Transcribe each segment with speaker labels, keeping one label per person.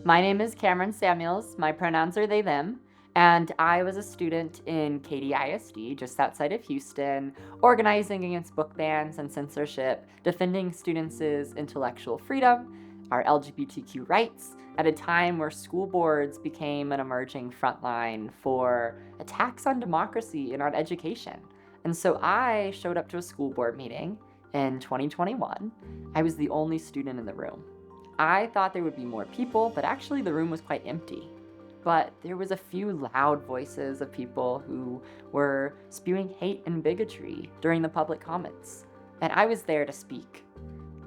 Speaker 1: My name is Cameron Samuels. My pronouns are they, them. And I was a student in Katy ISD, just outside of Houston, organizing against book bans and censorship, defending students' intellectual freedom, our LGBTQ rights, at a time where school boards became an emerging frontline for attacks on democracy and on education. And so I showed up to a school board meeting in 2021. I was the only student in the room. I thought there would be more people, but actually the room was quite empty. But there was a few loud voices of people who were spewing hate and bigotry during the public comments. And I was there to speak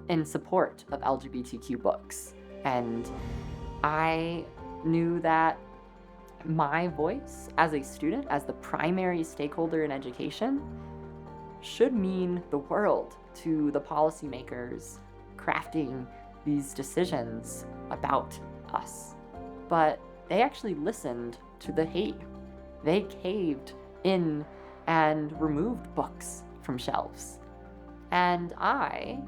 Speaker 1: in support of LGBTQ books. And I knew that my voice as a student, as the primary stakeholder in education, should mean the world to the policymakers crafting these decisions about us. But they actually listened to the hate. They caved in and removed books from shelves. And I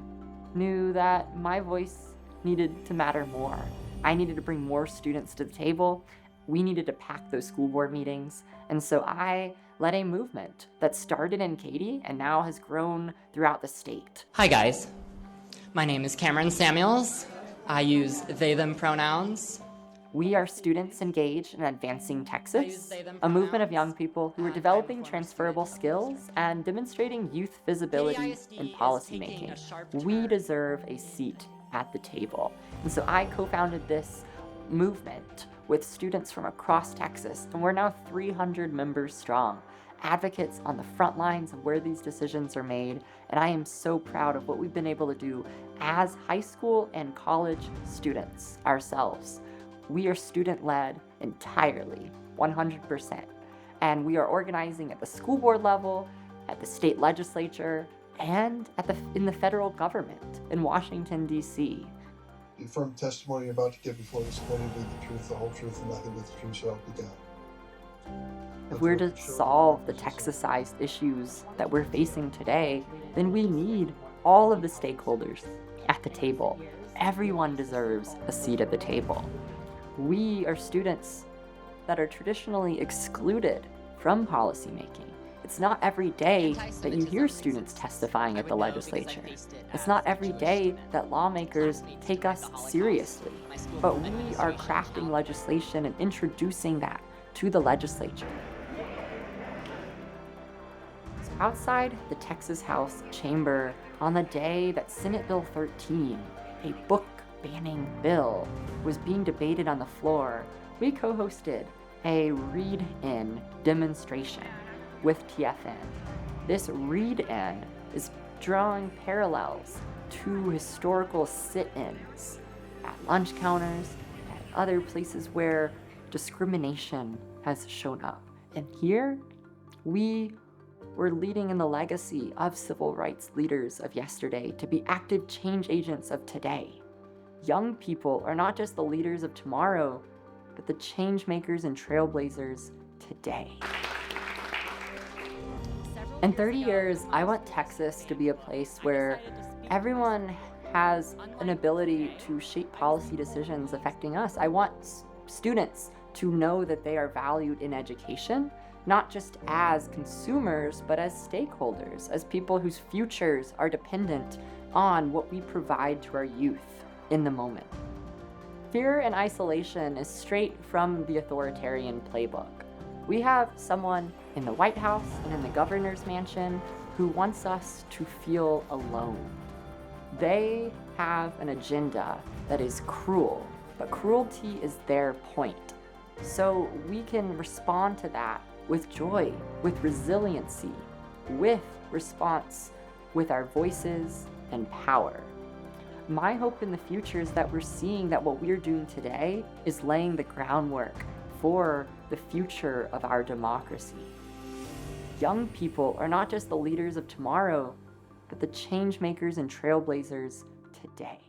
Speaker 1: knew that my voice needed to matter more. I needed to bring more students to the table. We needed to pack those school board meetings. And so I led a movement that started in Katy and now has grown throughout the state.
Speaker 2: Hi guys, my name is Cameron Samuels. I use they, them pronouns.
Speaker 1: We are students engaged in Advancing Texas, a movement of young people who are developing transferable skills and demonstrating youth visibility in policymaking. We deserve a seat at the table. And so I co-founded this movement with students from across Texas, and we're now 300 members strong, advocates on the front lines of where these decisions are made, and I am so proud of what we've been able to do as high school and college students ourselves. We are student-led entirely, 100%, and we are organizing at the school board level, at the state legislature, and in the federal government in Washington, D.C.
Speaker 3: The affirmative testimony you're about to give before this committee will be the truth, the whole truth, and nothing but the truth, so help you God.
Speaker 1: If we're to solve the Texas-sized issues that we're facing today, then we need all of the stakeholders at the table. Everyone deserves a seat at the table. We are students that are traditionally excluded from policymaking. It's not every day that you hear students testifying at the legislature. It's not every day that lawmakers take us seriously. But we are crafting legislation and introducing that to the legislature. So outside the Texas House chamber, on the day that Senate Bill 13, a book banning bill, was being debated on the floor, we co-hosted a read-in demonstration with TFN. This read-in is drawing parallels to historical sit-ins at lunch counters and other places where discrimination has shown up. And here, we were leading in the legacy of civil rights leaders of yesterday to be active change agents of today. Young people are not just the leaders of tomorrow, but the change makers and trailblazers today. In 30 years, I want Texas to be a place where everyone has an ability to shape policy decisions affecting us. I want students to know that they are valued in education, not just as consumers, but as stakeholders, as people whose futures are dependent on what we provide to our youth in the moment. Fear and isolation is straight from the authoritarian playbook. We have someone in the White House and in the governor's mansion who wants us to feel alone. They have an agenda that is cruel, but cruelty is their point. So we can respond to that with joy, with resiliency, with response, with our voices and power. My hope in the future is that we're seeing that what we're doing today is laying the groundwork for the future of our democracy. Young people are not just the leaders of tomorrow, but the change makers and trailblazers today.